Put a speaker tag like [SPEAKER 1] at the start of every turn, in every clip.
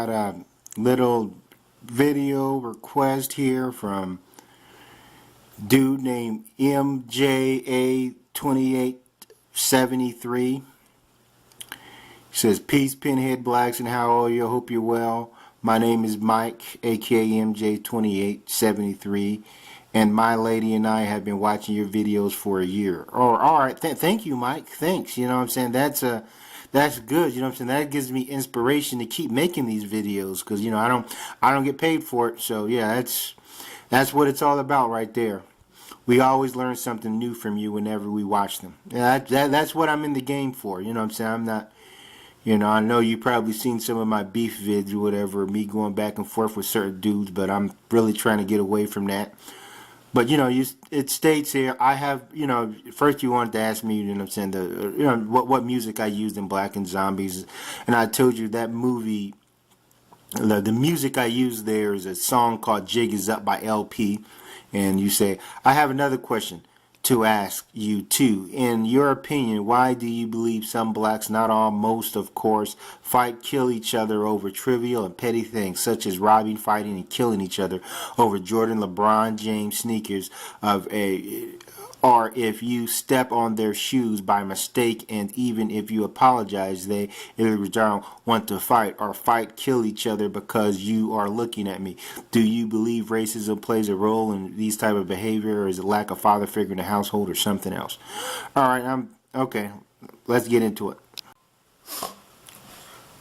[SPEAKER 1] got a little video request here from dude named mja2873. He says, "Peace, Pinhead Blacks, and how are you? I hope you're well. My name is Mike, aka mja2873, and my lady and I have been watching your videos for a year." Oh, all right. Thank you, Mike. Thanks. You know what I'm saying? That's good. You know what I'm saying? That gives me inspiration to keep making these videos, because you know I don't get paid for it. So yeah, that's what it's all about right there. We always learn something new from you whenever we watch them. Yeah, that's what I'm in the game for. You know what I'm saying? I'm not. You know, I know you probably seen some of my beef vids or whatever, me going back and forth with certain dudes, but I'm really trying to get away from that. But you know, it states here, I have, you know, first you wanted to ask me, you know what I'm saying, what music I used in Black and Zombies, and I told you that movie, the music I used there is a song called Jig Is Up by LP, and you say, I have another question to ask you too. In your opinion, why do you believe some blacks, not all, most of course, kill each other over trivial and petty things such as robbing, fighting, and killing each other over Jordan, LeBron James sneakers or if you step on their shoes by mistake, and even if you apologize, they in return want to fight or kill each other because you are looking at me? Do you believe racism plays a role in these type of behavior, or is it lack of father figure in the household, or something else? All right, okay. Let's get into it.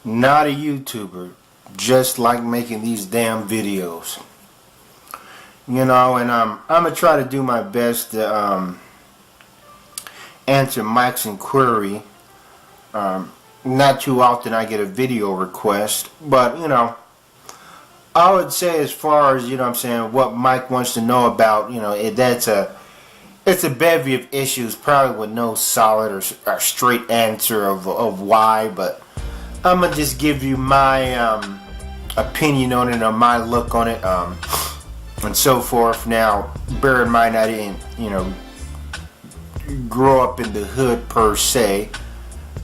[SPEAKER 1] Not a YouTuber, just like making these damn videos. You know, and I'm gonna try to do my best to answer Mike's inquiry. Not too often I get a video request, but you know, I would say as far as, you know what I'm saying, what Mike wants to know about, you know, it's a bevy of issues, probably with no solid or straight answer of why, but I'm gonna just give you my opinion on it, or my look on it, and so forth. Now, bear in mind, I didn't, you know, grow up in the hood per se,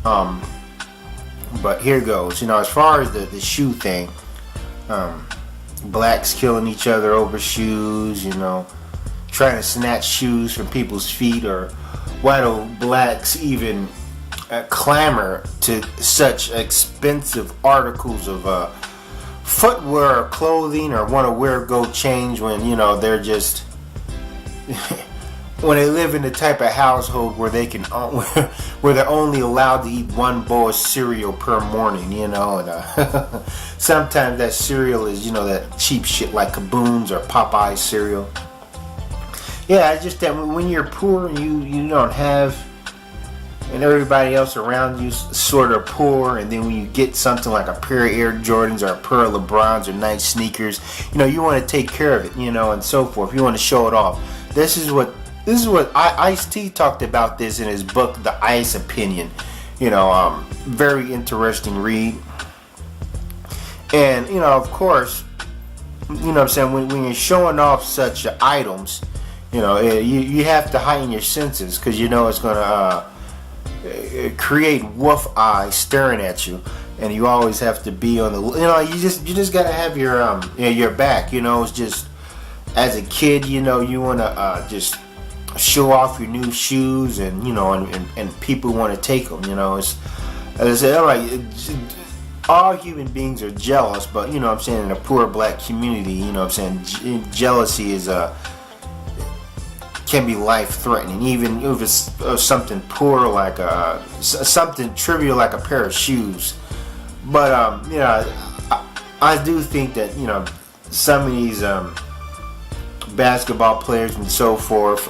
[SPEAKER 1] but here goes. You know, as far as the shoe thing, blacks killing each other over shoes, you know, trying to snatch shoes from people's feet, or why do blacks even clamor to such expensive articles of footwear or clothing, or want to wear gold chains when, you know, they're just when they live in the type of household where they can where they're only allowed to eat one bowl of cereal per morning, you know, and sometimes that cereal is, you know, that cheap shit like Kaboom's or Popeye's cereal. Yeah, it's just that when you're poor and you don't have, and everybody else around you sort of poor, and then when you get something like a pair of Air Jordans or a pair of LeBrons or nice sneakers, you know, you want to take care of it, you know, and so forth. You want to show it off. This is what Ice-T talked about this in his book, The Ice Opinion. You know, very interesting read. And, you know, of course, you know what I'm saying, when you're showing off such items, you know, you have to heighten your senses, because you know it's going to create wolf eyes staring at you, and you always have to be on the, you know, you just got to have your back, you know. It's just, as a kid, you know, you want to just show off your new shoes, and you know, and people want to take them, you know. It's, as I said, like, all human beings are jealous, but you know what I'm saying, in a poor black community, you know what I'm saying, jealousy is can be life-threatening, even if it's something poor, like something trivial like a pair of shoes. But you know, I do think that, you know, some of these basketball players and so forth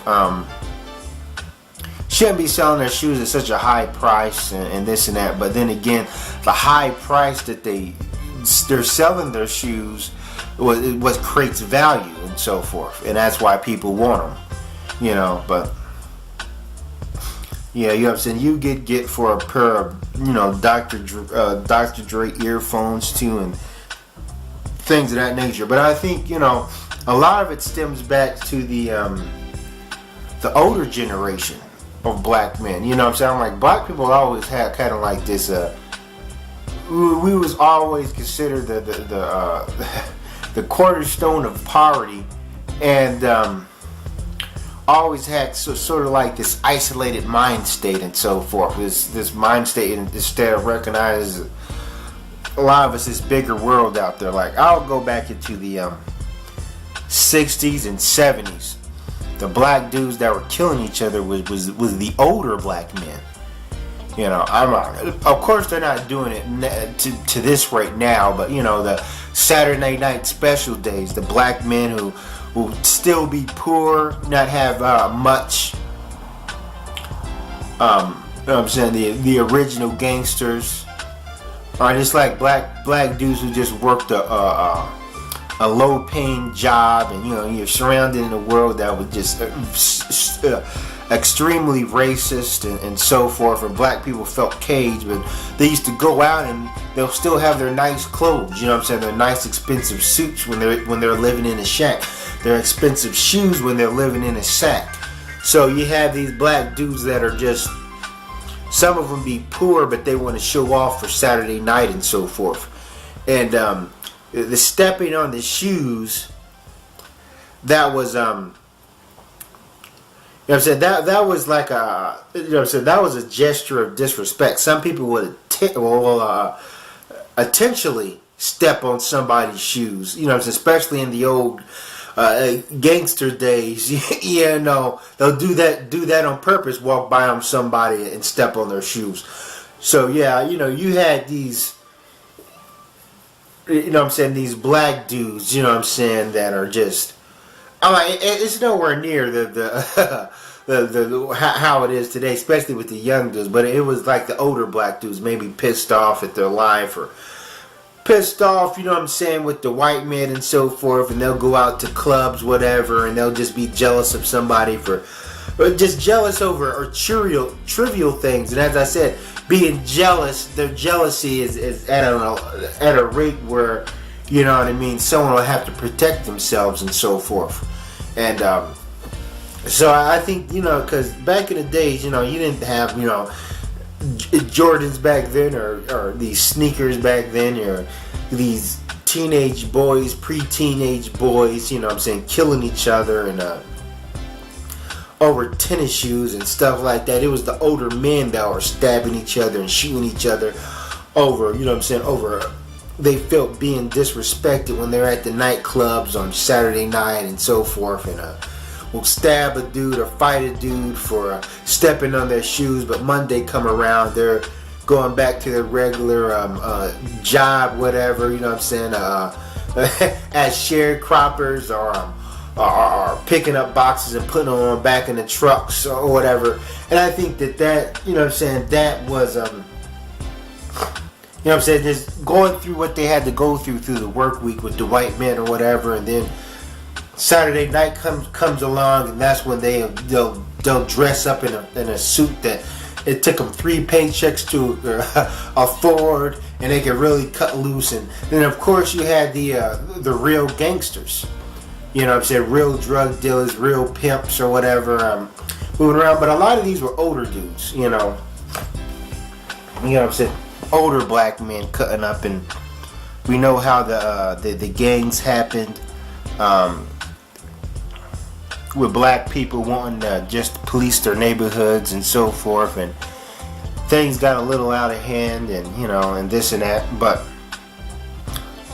[SPEAKER 1] shouldn't be selling their shoes at such a high price, and this and that. But then again, the high price that they're selling their shoes what creates value and so forth, and that's why people want them. You know, but yeah, you know what I'm saying, you get for a pair of, you know, Dr. Dre earphones too, and things of that nature. But I think, you know, a lot of it stems back to the older generation of black men. You know what I'm saying? Like, black people always had kind of like this we was always considered the cornerstone of poverty, and always had sort of like this isolated mind state and so forth. This mind state, instead of recognizing a lot of us this bigger world out there. Like, I'll go back into the 60s and 70s. The black dudes that were killing each other was the older black men. You know, of course they're not doing it to this rate now, but you know, the Saturday night special days, the black men who will still be poor, not have much. You know what I'm saying? The original gangsters, or just like black dudes who just worked a low-paying job, and you know, you're surrounded in a world that was just extremely racist and so forth, and black people felt caged. But they used to go out and they'll still have their nice clothes, you know what I'm saying, their nice expensive suits when they're living in a shack, their expensive shoes when they're living in a sack. So you have these black dudes that are just, some of them be poor, but they want to show off for Saturday night and so forth. And the stepping on the shoes, that was you know what I'm saying, that was like a, you know what I'm saying, that was a gesture of disrespect. Some people would intentionally step on somebody's shoes, you know what I'm saying, especially in the old gangster days. You know, they'll do that on purpose, walk by on somebody and step on their shoes. So yeah, you know, you had these, you know what I'm saying, these black dudes, you know what I'm saying, that are just, I'm like, it's nowhere near the how it is today, especially with the young dudes. But it was like the older black dudes, maybe pissed off at their life, or pissed off, you know what I'm saying, with the white men and so forth, and they'll go out to clubs, whatever, and they'll just be jealous of somebody or just jealous over or trivial things. And as I said, being jealous, their jealousy is at a rate where, you know what I mean, someone will have to protect themselves and so forth. And so I think, you know, because back in the days, you know, you didn't have, you know, Jordans back then, or these sneakers back then, or these teenage boys, pre-teenage boys, you know what I'm saying, killing each other and over tennis shoes and stuff like that. It was the older men that were stabbing each other and shooting each other over, you know what I'm saying, over, they felt being disrespected when they're at the nightclubs on Saturday night and so forth, and will stab a dude or fight a dude for stepping on their shoes. But Monday come around, they're going back to their regular job, whatever, you know what I'm saying, as sharecroppers, or picking up boxes and putting them back in the trucks or whatever. And I think that, you know what I'm saying, that was you know what I'm saying, just going through what they had to go through the work week with the white men or whatever, and then Saturday night comes along, and that's when they'll dress up in a suit that it took them 3 paychecks to afford, and they could really cut loose. And then of course you had the real gangsters, you know what I'm saying, real drug dealers, real pimps or whatever, moving around. But a lot of these were older dudes, you know what I'm saying, older black men cutting up. And we know how the gangs happened, with black people wanting to just police their neighborhoods and so forth, and things got a little out of hand, and you know, and this and that. But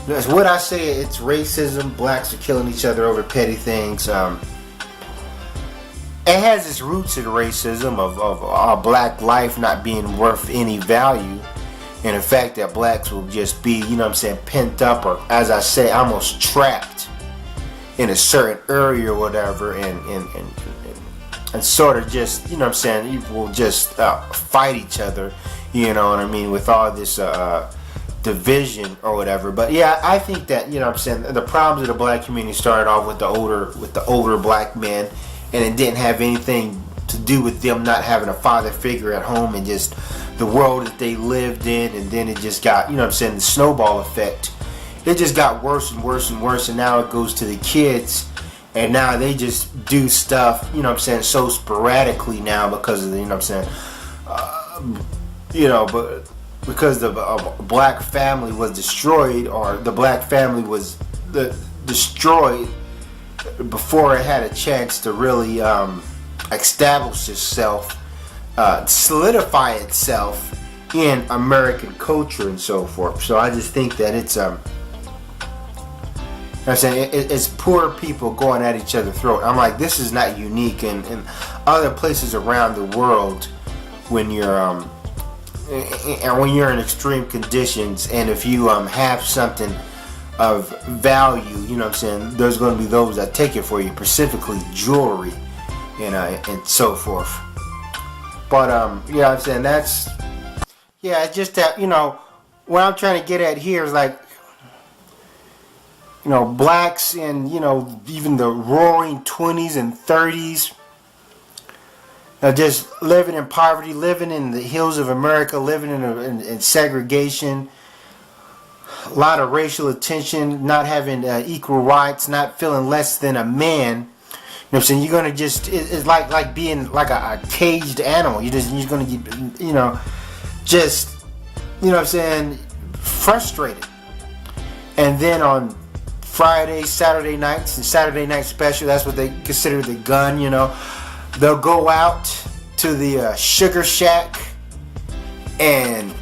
[SPEAKER 1] that's what I say, it's racism. Blacks are killing each other over petty things. It has its roots in racism of black life not being worth any value, and the fact that blacks will just be, you know what I'm saying, pent up, or as I say, almost trapped in a certain area or whatever, and sort of just, you know what I'm saying, you will just fight each other, you know what I mean, with all this division or whatever. But yeah, I think that, you know what I'm saying, the problems of the black community started off with the older black men, and it didn't have anything to do with them not having a father figure at home, and just the world that they lived in. And then it just got, you know what I'm saying, the snowball effect. It just got worse and worse and worse, and now it goes to the kids, and now they just do stuff, you know what I'm saying, so sporadically now because of the, you know what I'm saying, you know, but because the black family was destroyed, or the black family was destroyed before it had a chance to really establish itself, solidify itself in American culture and so forth. So I just think that it's I'm saying it's poor people going at each other's throat. I'm like, this is not unique in other places around the world when you're and when you're in extreme conditions, and if you have something of value, you know what I'm saying, there's going to be those that take it for you, specifically jewelry and so forth. But you know what I'm saying, that's, yeah, it's just that, you know, what I'm trying to get at here is like, you know, blacks and, you know, even the roaring 20s and 30s, just living in poverty, living in the hills of America, living in segregation, a lot of racial tension, not having equal rights, not feeling less than a man. You know what I'm saying? You're gonna just, it's like being like a caged animal. You're gonna get, you know, just, you know what I'm saying, frustrated. And then on Friday, Saturday nights, and Saturday night special, that's what they consider the gun, you know. They'll go out to the sugar shack and,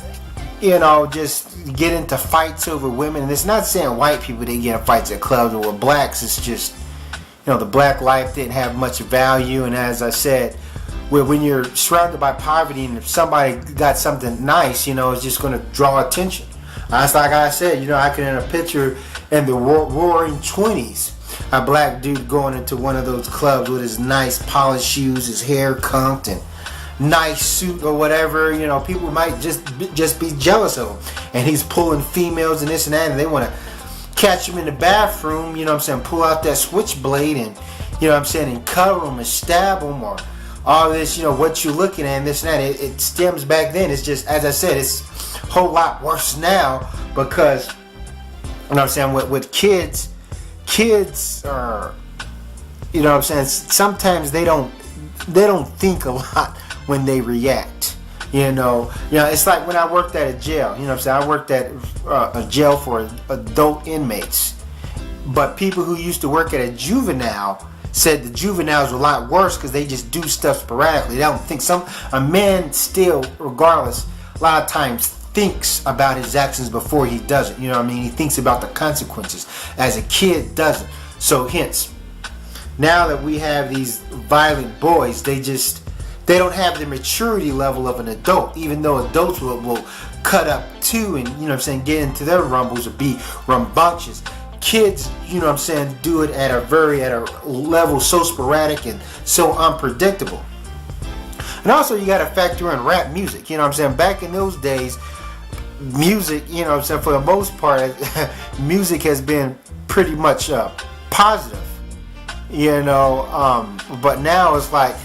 [SPEAKER 1] you know, just get into fights over women. And it's not saying white people didn't get in fights at clubs, or with blacks. It's just, you know, the black life didn't have much value. And as I said, when you're surrounded by poverty, and if somebody got something nice, you know, it's just going to draw attention. That's like I said, you know, I can in a picture in the roaring 20s, a black dude going into one of those clubs with his nice polished shoes, his hair combed, and nice suit or whatever. You know, people might just be jealous of him, and he's pulling females and this and that, and they want to catch him in the bathroom, you know what I'm saying, pull out that switchblade and, you know what I'm saying, and cut him and stab him, or all this, you know, what you're looking at and this and that. It stems back then. It's just, as I said, it's a whole lot worse now, because, you know what I'm saying, with kids are, you know what I'm saying, sometimes they don't think a lot when they react. You know, it's like when I worked at a jail, you know what I'm saying, I worked at a jail for adult inmates, but people who used to work at a juvenile said the juveniles were a lot worse because they just do stuff sporadically. They don't think. A man still, regardless, a lot of times thinks about his actions before he does it. You know what I mean? He thinks about the consequences. As a kid doesn't. So hence, now that we have these violent boys, they don't have the maturity level of an adult, even though adults will cut up too, and, you know what I'm saying, get into their rumbles or be rambunctious. Kids, you know what I'm saying, do it at a level so sporadic and so unpredictable. And also you got to factor in rap music. You know what I'm saying? Back in those days, music, you know what I'm saying, for the most part, music has been pretty much positive. You know, but now it's like,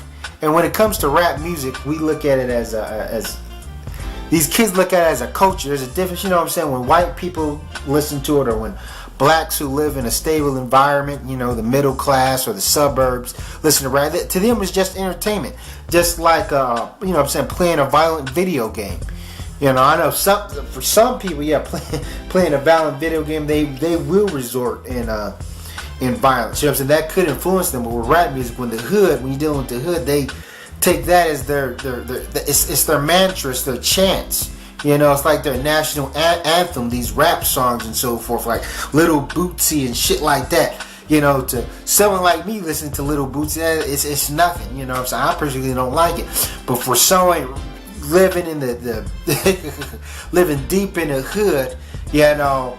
[SPEAKER 1] and when it comes to rap music, we look at it as these kids look at it as a culture. There's a difference, you know what I'm saying, when white people listen to it, or when blacks who live in a stable environment, you know, the middle class or the suburbs, listen to rap. To them, it's just entertainment. Just like, you know what I'm saying, playing a violent video game. You know, I know for some people, yeah, playing a violent video game, they will resort in violence. You know what I'm saying? That could influence them. But with rap music, when you're dealing with the hood, they take that as it's their mantra, it's their chants. You know, it's like their national anthem, these rap songs and so forth, like Little Bootsy and shit like that. You know, to someone like me listening to Little Bootsy, it's nothing. You know what I'm saying? I personally don't like it. But for someone living in living deep in the hood, you know,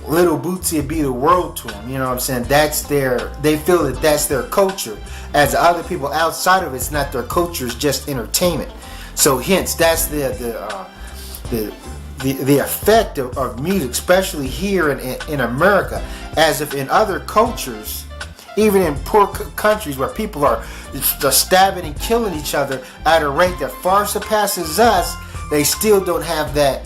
[SPEAKER 1] Little Bootsy would be the world to them. You know what I'm saying? They feel that that's their culture. As other people outside of it's not their culture, it's just entertainment. So hence, that's the effect of music, especially here in America. As if in other cultures, even in poor countries where people are stabbing and killing each other at a rate that far surpasses us, they still don't have that,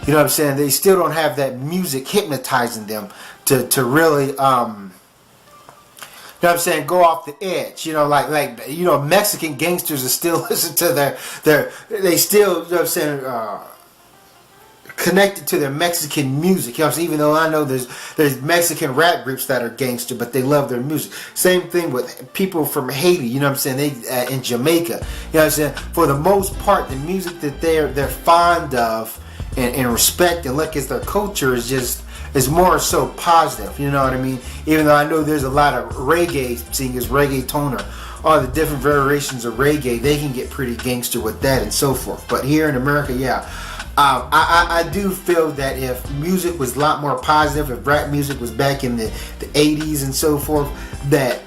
[SPEAKER 1] you know what I'm saying, they still don't have that music hypnotizing them to really, you know what I'm saying, go off the edge. You know, like you know, Mexican gangsters are still listen to they still, you know what I'm saying, connected to their Mexican music. You know what I'm saying? Even though I know there's Mexican rap groups that are gangster, but they love their music. Same thing with people from Haiti. You know what I'm saying? They in Jamaica. You know what I'm saying? For the most part, the music that they're fond of and respect and look as their culture is more so positive. You know what I mean? Even though I know there's a lot of reggae singers, reggaeton, or all the different variations of reggae, they can get pretty gangster with that and so forth. But here in America, yeah. I do feel that if music was a lot more positive, if rap music was back in the 80s and so forth, that,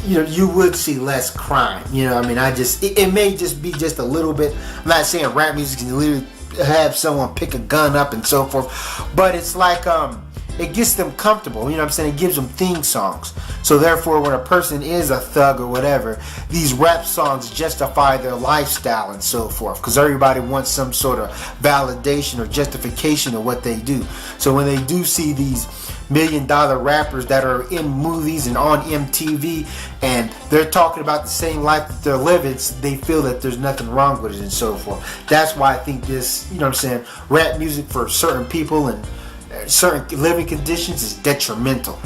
[SPEAKER 1] you know, you would see less crime. You know what I mean? It may just be just a little bit. I'm not saying rap music can literally have someone pick a gun up and so forth, but it's like it gets them comfortable. You know what I'm saying? It gives them theme songs. So therefore, when a person is a thug or whatever, these rap songs justify their lifestyle and so forth, because everybody wants some sort of validation or justification of what they do. So when they do see these $1 million rappers that are in movies and on MTV and they're talking about the same life that they're living, they feel that there's nothing wrong with it and so forth. That's why I think this, you know what I'm saying, rap music for certain people and certain living conditions is detrimental.